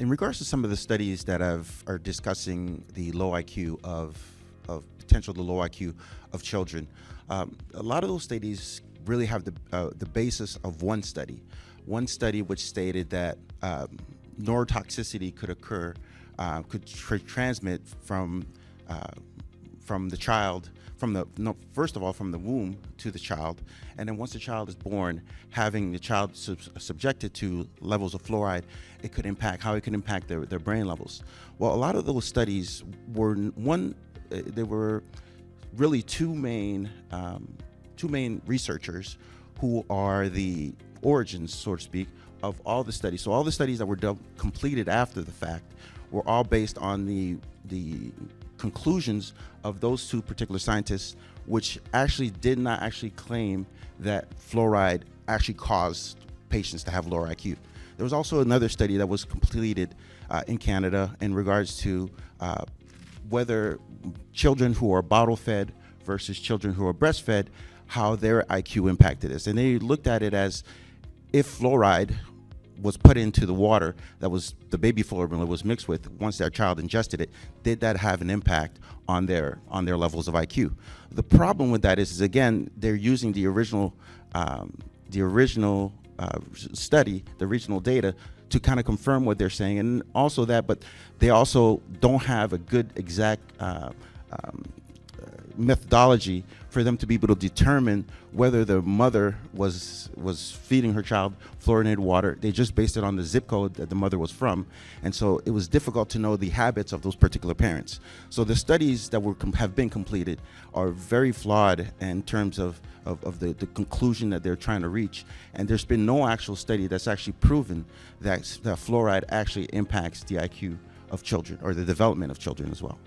In regards to some of the studies that are discussing the low IQ of potential the low IQ of children, a lot of those studies really have the basis of one study which stated that neurotoxicity could occur, could transmit from the child, first of all from the womb to the child, and then once the child is born, having the child subjected to levels of fluoride, it could impact their brain levels. Well, a lot of those studies were there were really two main researchers who are the origins, so to speak, of all the studies. So all the studies that were completed after the fact were all based on the conclusions of those two particular scientists, which actually did not actually claim that fluoride actually caused patients to have lower IQ. There was also another study that was completed in Canada in regards to whether children who are bottle fed versus children who are breastfed, how their IQ impacted this. And they looked at it as if fluoride was put into the water that was the baby formula was mixed with, once their child ingested it, did that have an impact on their levels of IQ? The problem with that is again, they're using the original study, the original data, to kind of confirm what they're saying, and also that, but they also don't have a good exact methodology for them to be able to determine whether the mother was feeding her child fluorinated water. They just based it on the zip code that the mother was from, and so it was difficult to know the habits of those particular parents. So the studies that have been completed are very flawed in terms of the conclusion that they're trying to reach, and there's been no actual study that's actually proven that fluoride actually impacts the IQ of children or the development of children as well.